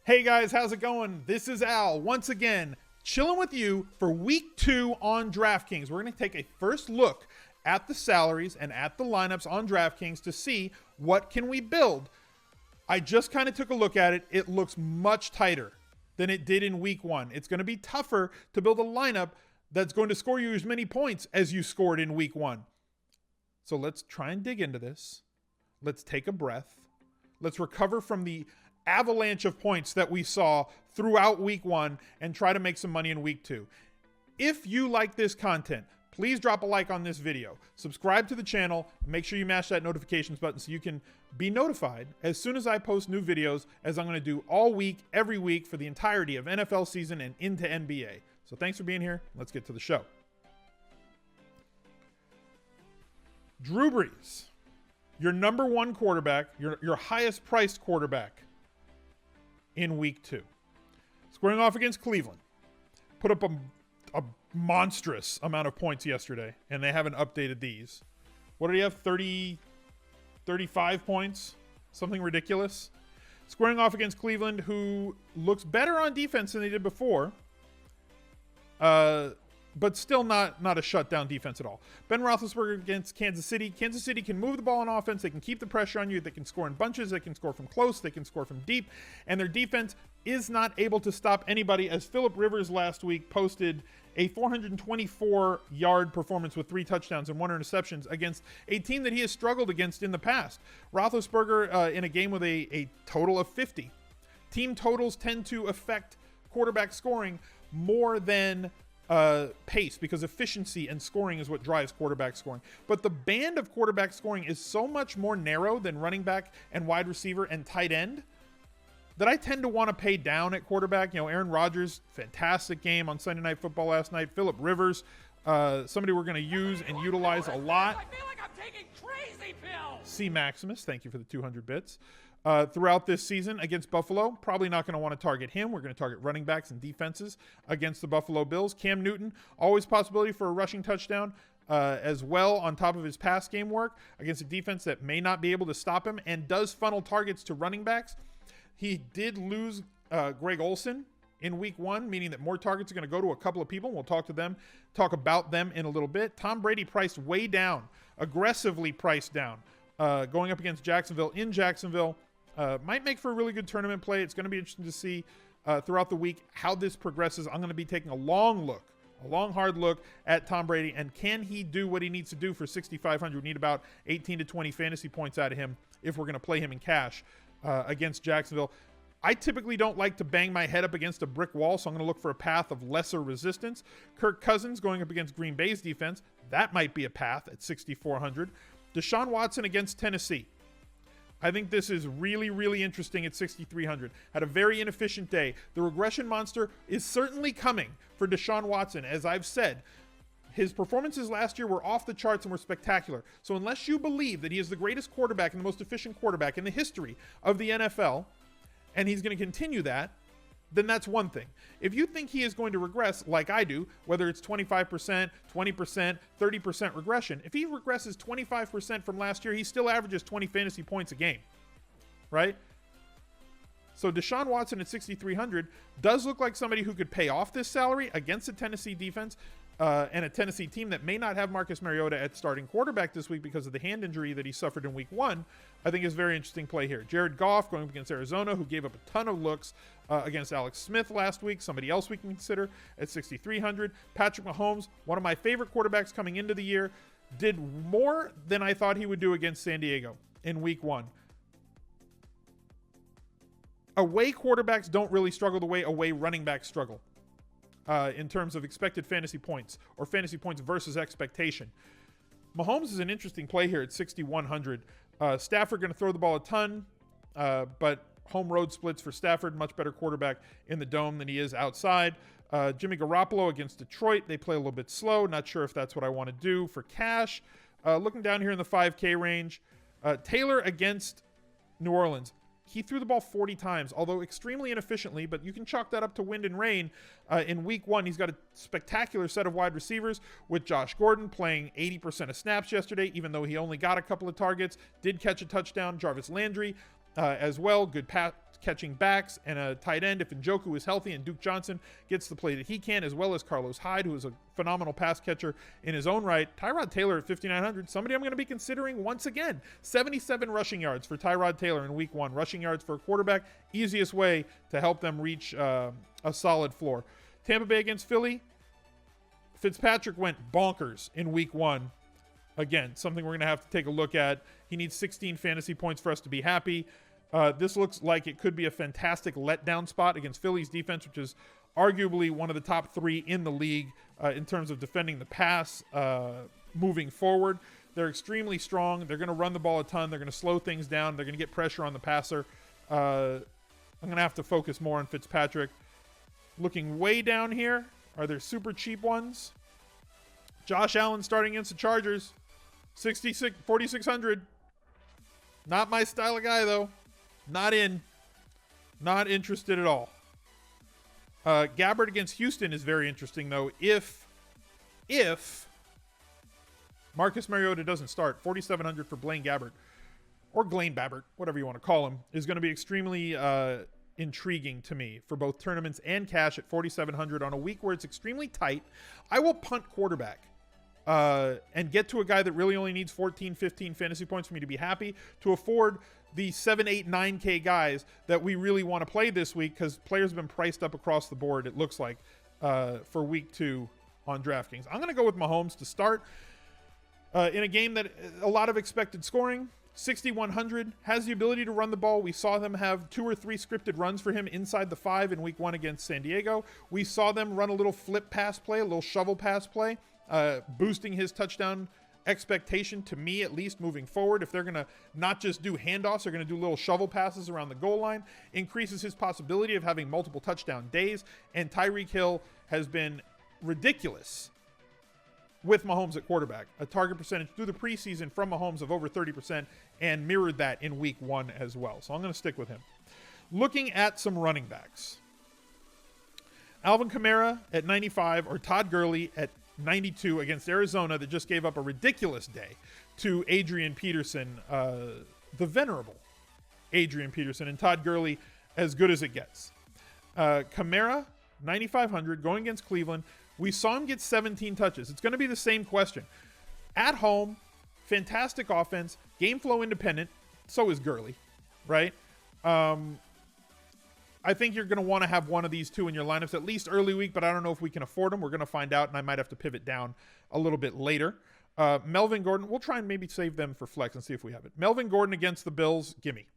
Hey guys, how's it going? This is Al, once again, chilling with you for week 2 on Draftkings. We're going to take a first look at the salaries and at the lineups on Draftkings to see what can we build. I just kind of took a look at it. It looks much tighter than it did in week 1. It's going to be tougher to build a lineup that's going to score you as many points as you scored in week 1. So let's try and dig into this. Let's take a breath. Let's recover from the avalanche of points that we saw throughout week 1 and try to make some money in week 2. If you like this content, please drop a like on this video, subscribe to the channel, and make sure you mash that notifications button so you can be notified as soon as I post new videos, as I'm going to do all week, every week for the entirety of NFL season and into NBA. So thanks for being here. Let's get to the show. Drew Brees, your number 1 quarterback, your highest priced quarterback in week 2. Squaring off against Cleveland. Put up a monstrous amount of points yesterday, and they haven't updated these. What did he have? 35 points? Something ridiculous. Squaring off against Cleveland, who looks better on defense than they did before. But still not a shutdown defense at all. Ben Roethlisberger against Kansas City. Kansas City can move the ball on offense. They can keep the pressure on you. They can score in bunches. They can score from close. They can score from deep. And their defense is not able to stop anybody, as Phillip Rivers last week posted a 424-yard performance with 3 touchdowns and 1 interception against a team that he has struggled against in the past. Roethlisberger in a game with a total of 50. Team totals tend to affect quarterback scoring more than pace, because efficiency and scoring is what drives quarterback scoring. But the band of quarterback scoring is so much more narrow than running back and wide receiver and tight end that I tend to want to pay down at quarterback. You know, Aaron Rodgers, fantastic game on Sunday Night Football last night. Phillip Rivers, somebody we're going to use and utilize a lot. I feel like I'm taking crazy pills. C. Maximus, thank you for the 200 bits. Throughout this season against Buffalo, probably not going to want to target him. We're going to target running backs and defenses against the Buffalo Bills. Cam Newton, always possibility for a rushing touchdown as well, on top of his pass game work against a defense that may not be able to stop him and does funnel targets to running backs. He did lose Greg Olsen in week 1, meaning that more targets are going to go to a couple of people. We'll talk about them in a little bit. Tom Brady priced way down, aggressively priced down, going up against Jacksonville in Jacksonville. Might make for a really good tournament play. It's going to be interesting to see throughout the week how this progresses. I'm going to be taking a long, hard look at Tom Brady, and can he do what he needs to do for 6,500? We need about 18 to 20 fantasy points out of him if we're going to play him in cash against Jacksonville. I typically don't like to bang my head up against a brick wall, so I'm going to look for a path of lesser resistance. Kirk Cousins going up against Green Bay's defense. That might be a path at 6,400. Deshaun Watson against Tennessee. I think this is really, really interesting at 6,300. Had a very inefficient day. The regression monster is certainly coming for Deshaun Watson. As I've said, his performances last year were off the charts and were spectacular. So unless you believe that he is the greatest quarterback and the most efficient quarterback in the history of the NFL, and he's going to continue that, then that's one thing. If you think he is going to regress like I do, whether it's 25%, 20%, 30% regression, if he regresses 25% from last year, he still averages 20 fantasy points a game, right? So Deshaun Watson at 6,300 does look like somebody who could pay off this salary against a Tennessee defense and a Tennessee team that may not have Marcus Mariota at starting quarterback this week because of the hand injury that he suffered in week 1. I think is a very interesting play here. Jared Goff going up against Arizona, who gave up a ton of looks against Alex Smith last week. Somebody else we can consider at 6,300. Patrick Mahomes, one of my favorite quarterbacks coming into the year, did more than I thought he would do against San Diego in week 1. Away quarterbacks don't really struggle the way away running backs struggle in terms of expected fantasy points or fantasy points versus expectation. Mahomes is an interesting play here at 6,100. Stafford going to throw the ball a ton, but home road splits for Stafford. Much better quarterback in the dome than he is outside. Jimmy Garoppolo against Detroit. They play a little bit slow. Not sure if that's what I want to do for cash. Looking down here in the 5K range, Taylor against New Orleans. He threw the ball 40 times, although extremely inefficiently, but you can chalk that up to wind and rain. In week 1, he's got a spectacular set of wide receivers with Josh Gordon playing 80% of snaps yesterday, even though he only got a couple of targets, did catch a touchdown. Jarvis Landry as well, good catching backs and a tight end if Njoku is healthy and Duke Johnson gets the play that he can, as well as Carlos Hyde, who is a phenomenal pass catcher in his own right. Tyrod Taylor at 5,900, somebody I'm going to be considering once again. 77 rushing yards for Tyrod Taylor in week 1. Rushing yards for a quarterback, easiest way to help them reach a solid floor. Tampa Bay against Philly. Fitzpatrick went bonkers in week 1. Again, something we're going to have to take a look at. He needs 16 fantasy points for us to be happy. This looks like it could be a fantastic letdown spot against Philly's defense, which is arguably one of the top 3 in the league in terms of defending the pass moving forward. They're extremely strong. They're going to run the ball a ton. They're going to slow things down. They're going to get pressure on the passer. I'm going to have to focus more on Fitzpatrick. Looking way down here, are there super cheap ones? Josh Allen starting against the Chargers. 4,600. Not my style of guy, though. Not interested at all. Gabbard against Houston is very interesting, though. If Marcus Mariota doesn't start, 4,700 for Blaine Gabbard, or Blaine Babbert, whatever you want to call him, is going to be extremely intriguing to me for both tournaments and cash at 4,700 on a week where it's extremely tight. I will punt quarterback. And get to a guy that really only needs 14, 15 fantasy points for me to be happy, to afford the 7, 8, 9K guys that we really want to play this week, because players have been priced up across the board, it looks like, for week 2 on DraftKings. I'm going to go with Mahomes to start in a game that a lot of expected scoring. 6,100, has the ability to run the ball. We saw them have 2 or 3 scripted runs for him inside the 5 in week 1 against San Diego. We saw them run a little flip pass play, a little shovel pass play. Boosting his touchdown expectation, to me at least, moving forward. If they're going to not just do handoffs, they're going to do little shovel passes around the goal line, increases his possibility of having multiple touchdown days. And Tyreek Hill has been ridiculous with Mahomes at quarterback. A target percentage through the preseason from Mahomes of over 30%, and mirrored that in week 1 as well. So I'm going to stick with him. Looking at some running backs. Alvin Kamara at 95, or Todd Gurley at 92 against Arizona, that just gave up a ridiculous day to Adrian Peterson, the venerable Adrian Peterson, and Todd Gurley as good as it gets. Kamara, 9,500, going against Cleveland. We saw him get 17 touches. It's going to be the same question. At home, fantastic offense, game flow independent. So is Gurley, right? I think you're going to want to have one of these two in your lineups, at least early week, but I don't know if we can afford them. We're going to find out, and I might have to pivot down a little bit later. Melvin Gordon, we'll try and maybe save them for flex and see if we have it. Melvin Gordon against the Bills, gimme.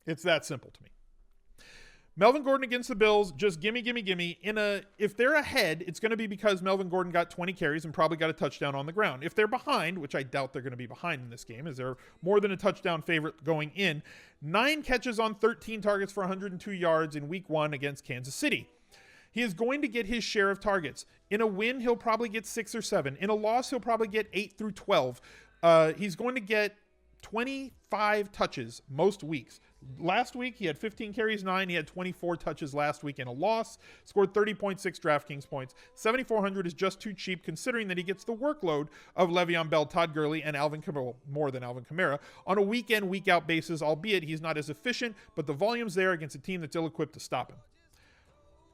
It's that simple to me. Melvin Gordon against the Bills, just gimme. If they're ahead, it's going to be because Melvin Gordon got 20 carries and probably got a touchdown on the ground. If they're behind, which I doubt they're going to be behind in this game, as they're more than a touchdown favorite going in, 9 catches on 13 targets for 102 yards in week 1 against Kansas City. He is going to get his share of targets. In a win, he'll probably get 6 or 7. In a loss, he'll probably get 8 through 12. He's going to get 25 touches most weeks. Last week, he had 15 carries, 9. He had 24 touches last week in a loss. Scored 30.6 DraftKings points. 7,400 is just too cheap, considering that he gets the workload of Le'Veon Bell, Todd Gurley, and Alvin Kamara, well, more than Alvin Kamara, on a week-in, week-out basis, albeit he's not as efficient, but the volume's there against a team that's ill-equipped to stop him.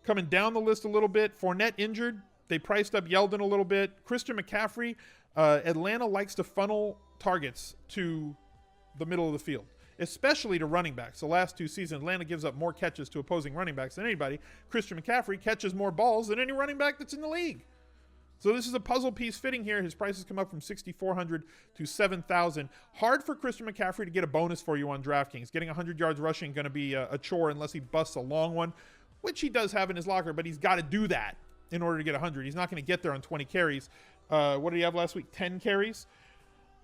Coming down the list a little bit, Fournette injured. They priced up Yeldon a little bit. Christian McCaffrey, Atlanta likes to funnel targets to the middle of the field, especially to running backs. The last 2 seasons, Atlanta gives up more catches to opposing running backs than anybody. Christian McCaffrey catches more balls than any running back that's in the league. So this is a puzzle piece fitting here. His prices come up from 6,400 to 7,000. Hard for Christian McCaffrey to get a bonus for you on DraftKings. Getting 100 yards rushing going to be a chore unless he busts a long one, which he does have in his locker, but he's got to do that in order to get 100. He's not going to get there on 20 carries. What did he have last week? 10 carries?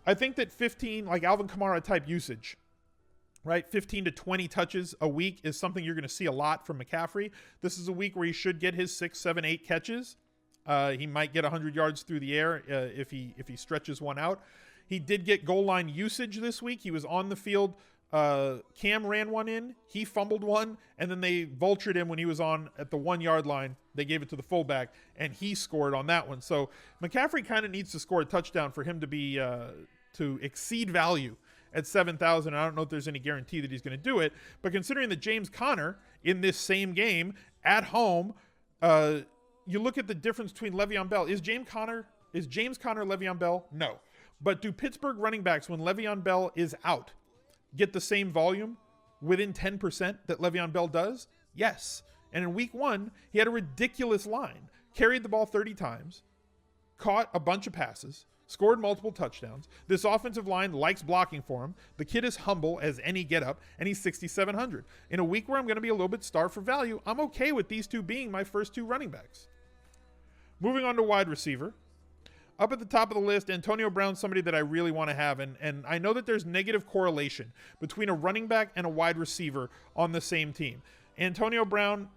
I think that 15, like Alvin Kamara type usage, right? 15 to 20 touches a week is something you're going to see a lot from McCaffrey. This is a week where he should get his 6, 7, 8 catches. He might get 100 yards through the air if he stretches one out. He did get goal line usage this week. He was on the field. Cam ran one in. He fumbled one, and then they vultured him when he was on at the 1 yard line. They gave it to the fullback, and he scored on that one. So McCaffrey kind of needs to score a touchdown for him to be to exceed value at 7,000. I don't know if there's any guarantee that he's going to do it, but considering that James Conner in this same game at home, you look at the difference between Le'Veon Bell. Is James Conner Le'Veon Bell? No. But do Pittsburgh running backs, when Le'Veon Bell is out, get the same volume within 10% that Le'Veon Bell does? Yes. And in week 1, he had a ridiculous line. Carried the ball 30 times, caught a bunch of passes, scored multiple touchdowns. This offensive line likes blocking for him. The kid is humble as any get up, and he's 6,700. In a week where I'm going to be a little bit starved for value, I'm okay with these two being my first 2 running backs. Moving on to wide receiver. Up at the top of the list, Antonio Brown's somebody that I really want to have, and I know that there's negative correlation between a running back and a wide receiver on the same team. Antonio Brown,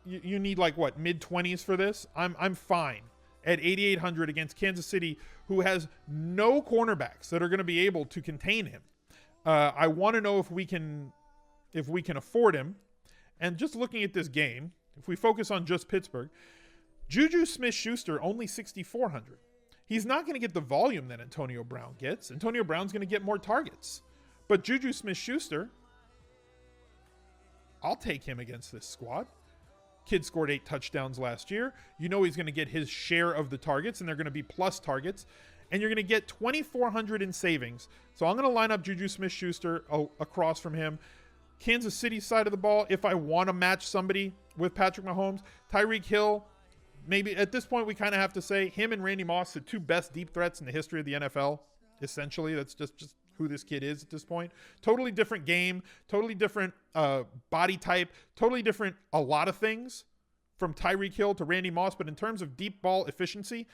you need like what, mid-20s for this? I'm fine at 8,800 against Kansas City, who has no cornerbacks that are going to be able to contain him. I want to know if we can afford him. And just looking at this game, if we focus on just Pittsburgh, Juju Smith-Schuster only 6,400. He's not going to get the volume that Antonio Brown gets. Antonio Brown's going to get more targets. But Juju Smith-Schuster, I'll take him against this squad. Kid scored 8 touchdowns last year. You know he's going to get his share of the targets, and they're going to be plus targets. And you're going to get 2,400 in savings. So I'm going to line up Juju Smith-Schuster across from him. Kansas City side of the ball, if I want to match somebody with Patrick Mahomes, Tyreek Hill, maybe at this point we kind of have to say him and Randy Moss, the 2 best deep threats in the history of the NFL. Essentially, that's just who this kid is at this point. Totally different game, totally different body type, totally different a lot of things from Tyreek Hill to Randy Moss. But in terms of deep ball efficiency,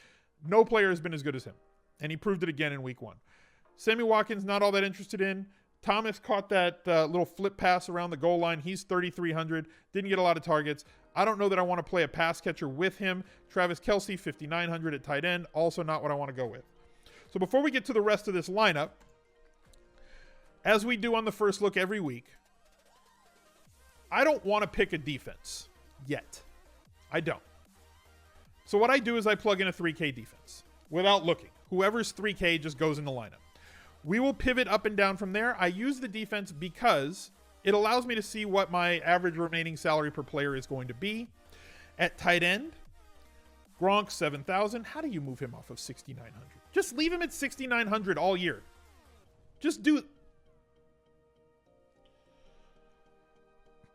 no player has been as good as him. And he proved it again in week 1. Sammy Watkins, not all that interested in. Thomas caught that little flip pass around the goal line. He's 3,300. Didn't get a lot of targets. I don't know that I want to play a pass catcher with him. Travis Kelce, 5,900 at tight end. Also not what I want to go with. So before we get to the rest of this lineup, as we do on the first look every week, I don't want to pick a defense yet. I don't. So what I do is I plug in a 3K defense without looking. Whoever's 3K just goes in the lineup. We will pivot up and down from there. I use the defense because it allows me to see what my average remaining salary per player is going to be. At tight end, Gronk, 7,000. How do you move him off of 6,900? Just leave him at 6,900 all year. Just do it.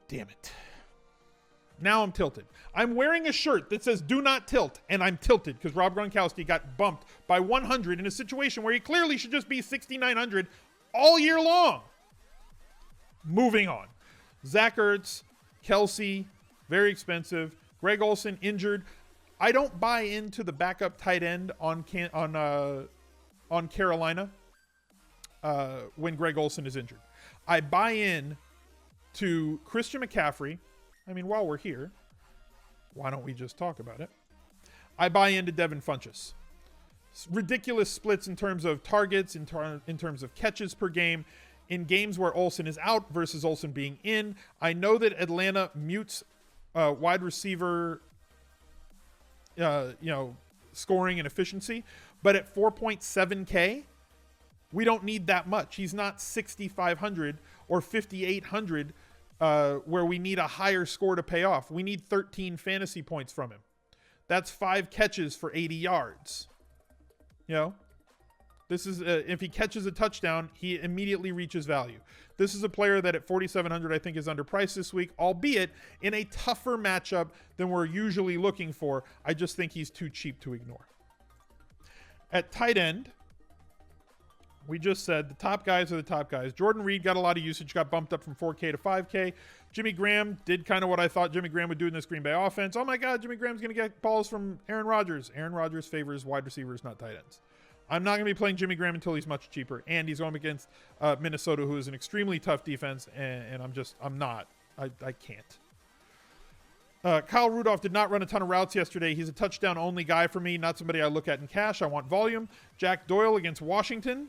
Damn it. Now I'm tilted. I'm wearing a shirt that says do not tilt, and I'm tilted because Rob Gronkowski got bumped by 100 in a situation where he clearly should just be 6,900 all year long. Moving on. Zach Ertz, Kelce, very expensive. Greg Olsen, injured. I don't buy into the backup tight end on Carolina when Greg Olsen is injured. I buy in to Christian McCaffrey. I mean, while we're here, why don't we just talk about it? I buy into Devin Funchess. Ridiculous splits in terms of targets, in terms of catches per game, in games where Olsen is out versus Olsen being in. I know that Atlanta mutes wide receiver, scoring and efficiency, but at 4.7K, we don't need that much. He's not 6,500 or 5,800 where we need a higher score to pay off. We need 13 fantasy points from him. That's 5 catches for 80 yards. This is if he catches a touchdown, he immediately reaches value. This is a player that at 4,700 I think is underpriced this week, albeit in a tougher matchup than we're usually looking for. I just think he's too cheap to ignore. At tight end, we just said the top guys are the top guys. Jordan Reed got a lot of usage, got bumped up from 4K to 5K. Jimmy Graham did kind of what I thought Jimmy Graham would do in this Green Bay offense. Oh my God, Jimmy Graham's going to get balls from Aaron Rodgers. Aaron Rodgers favors wide receivers, not tight ends. I'm not going to be playing Jimmy Graham until he's much cheaper. And he's going against Minnesota, who is an extremely tough defense. And I can't. Kyle Rudolph did not run a ton of routes yesterday. He's a touchdown only guy for me, not somebody I look at in cash. I want volume. Jack Doyle against Washington.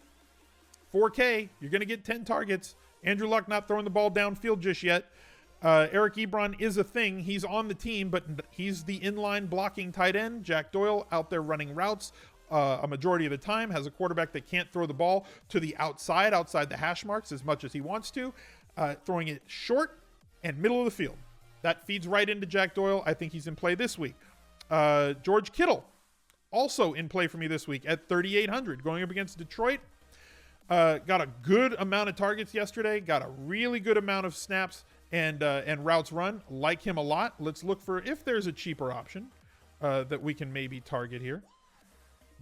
4K, you're going to get 10 targets. Andrew Luck not throwing the ball downfield just yet. Eric Ebron is a thing. He's on the team, but he's the inline blocking tight end. Jack Doyle out there running routes. a majority of the time, has a quarterback that can't throw the ball to the outside the hash marks as much as he wants to, throwing it short and middle of the field. That feeds right into Jack Doyle. I think he's in play this week. George Kittle, also in play for me this week at 3,800, going up against Detroit. Got a good amount of targets yesterday. Got a really good amount of snaps and routes run. Like him a lot. Let's look for if there's a cheaper option that we can maybe target here.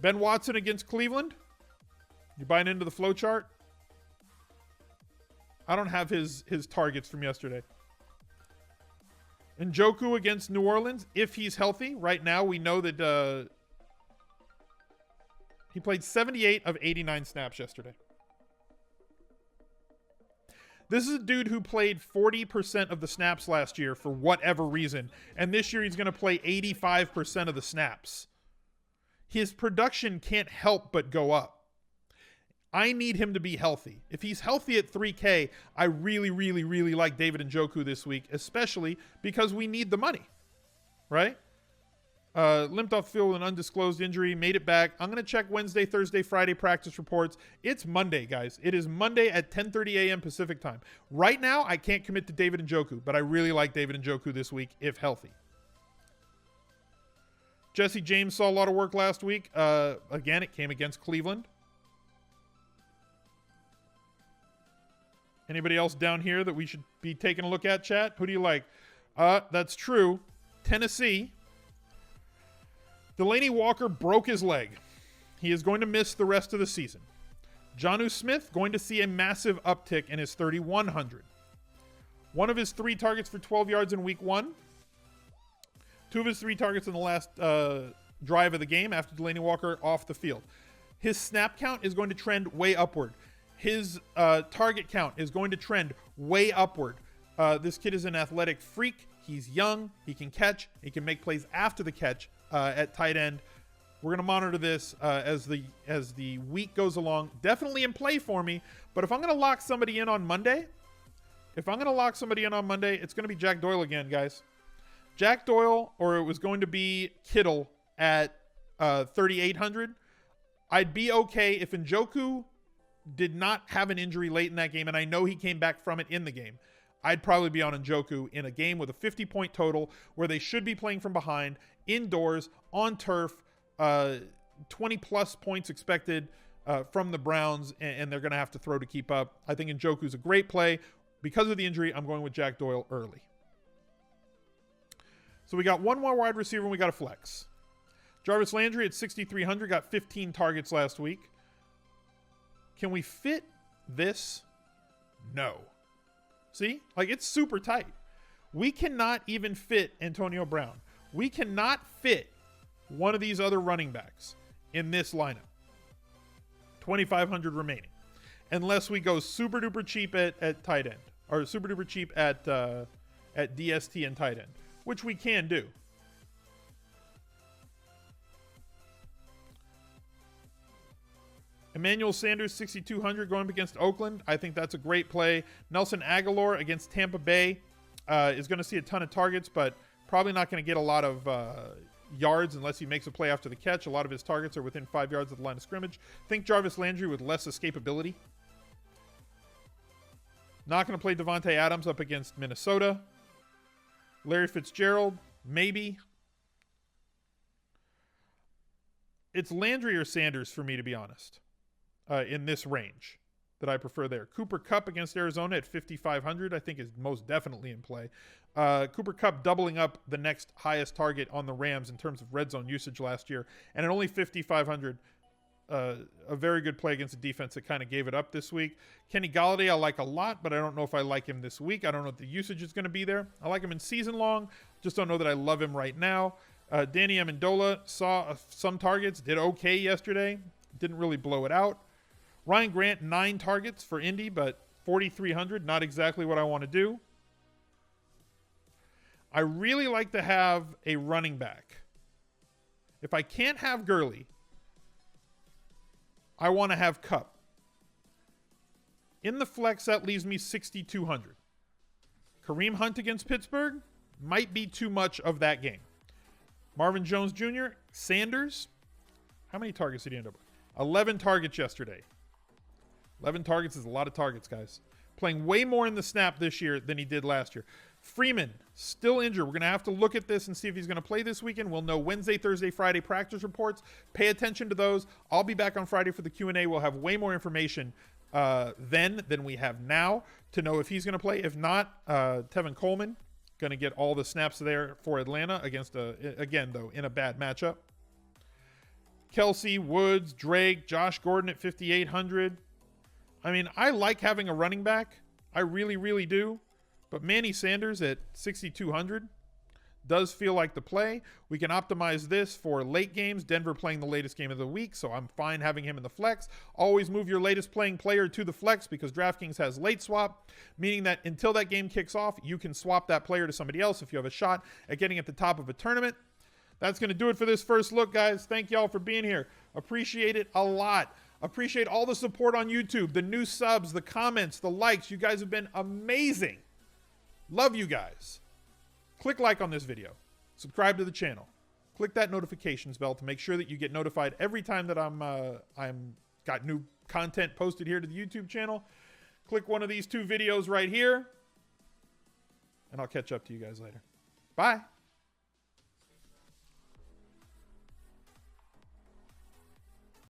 Ben Watson against Cleveland. You buying into the flow chart? I don't have his targets from yesterday. Njoku against New Orleans, if he's healthy. Right now, we know that he played 78 of 89 snaps yesterday. This is a dude who played 40% of the snaps last year for whatever reason, and this year he's going to play 85% of the snaps. His production can't help but go up. I need him to be healthy. If he's healthy at 3K, I really, really, really like David Njoku this week, especially because we need the money, right? Limped off the field with an undisclosed injury, made it back. I'm going to check Wednesday, Thursday, Friday practice reports. It's Monday, guys. It is Monday at 10:30 a.m. Pacific time. Right now, I can't commit to David Njoku, but I really like David Njoku this week if healthy. Jesse James saw a lot of work last week. Again, it came against Cleveland. Anybody else down here that we should be taking a look at, chat? Who do you like? That's true. Tennessee. Delaney Walker broke his leg. He is going to miss the rest of the season. Jonnu Smith going to see a massive uptick in his 3,100. One of his 3 targets for 12 yards in week 1. 2 of his 3 targets in the last drive of the game after Delaney Walker off the field. His snap count is going to trend way upward. His target count is going to trend way upward. This kid is an athletic freak. He's young. He can catch. He can make plays after the catch at tight end. We're going to monitor this as the week goes along. Definitely in play for me. But if I'm going to lock somebody in on Monday, it's going to be Jack Doyle again, guys. Jack Doyle, or it was going to be Kittle at 3,800. I'd be okay if Njoku did not have an injury late in that game, and I know he came back from it in the game. I'd probably be on Njoku in a game with a 50-point total where they should be playing from behind, indoors, on turf, 20-plus points expected from the Browns, and they're going to have to throw to keep up. I think Njoku's a great play. Because of the injury, I'm going with Jack Doyle early. So we got one more wide receiver, and we got a flex. Jarvis Landry at 6,300 got 15 targets last week. Can we fit this? No. See? Like, it's super tight. We cannot even fit Antonio Brown. We cannot fit one of these other running backs in this lineup. 2,500 remaining. Unless we go super duper cheap at tight end. Or super duper cheap at DST and tight end. Which we can do. Emmanuel Sanders, 6,200 going up against Oakland. I think that's a great play. Nelson Aguilar against Tampa Bay is going to see a ton of targets, but probably not going to get a lot of yards unless he makes a play after the catch. A lot of his targets are within 5 yards of the line of scrimmage. Think Jarvis Landry with less escapability. Not going to play Devontae Adams up against Minnesota. Larry Fitzgerald, maybe. It's Landry or Sanders for me, to be honest. In this range that I prefer there. Cooper Kupp against Arizona at 5,500 I think is most definitely in play. Cooper Kupp doubling up the next highest target on the Rams in terms of red zone usage last year. And at only 5,500, a very good play against a defense that kind of gave it up this week. Kenny Golladay I like a lot, but I don't know if I like him this week. I don't know if the usage is going to be there. I like him in season long. Just don't know that I love him right now. Danny Amendola saw some targets. Did okay yesterday. Didn't really blow it out. Ryan Grant, 9 targets for Indy, but 4,300, not exactly what I want to do. I really like to have a running back. If I can't have Gurley, I want to have Kupp. In the flex, that leaves me 6,200. Kareem Hunt against Pittsburgh might be too much of that game. Marvin Jones Jr., Sanders. How many targets did he end up with? 11 targets yesterday. 11 targets is a lot of targets, guys. Playing way more in the snap this year than he did last year. Freeman, still injured. We're going to have to look at this and see if he's going to play this weekend. We'll know Wednesday, Thursday, Friday practice reports. Pay attention to those. I'll be back on Friday for the Q&A. We'll have way more information then than we have now to know if he's going to play. If not, Tevin Coleman going to get all the snaps there for Atlanta against, again, though, in a bad matchup. Kelsey, Woods, Drake, Josh Gordon at 5,800. I mean, I like having a running back. I really, really do. But Manny Sanders at 6,200 does feel like the play. We can optimize this for late games. Denver playing the latest game of the week, so I'm fine having him in the flex. Always move your latest playing player to the flex because DraftKings has late swap, meaning that until that game kicks off, you can swap that player to somebody else if you have a shot at getting at the top of a tournament. That's going to do it for this first look, guys. Thank y'all for being here. Appreciate it a lot. Appreciate all the support on YouTube, the new subs, the comments, the likes. You guys have been amazing. Love you guys. Click like on this video. Subscribe to the channel. Click that notifications bell to make sure that you get notified every time that I'm got new content posted here to the YouTube channel. Click one of these two videos right here, and I'll catch up to you guys later. Bye.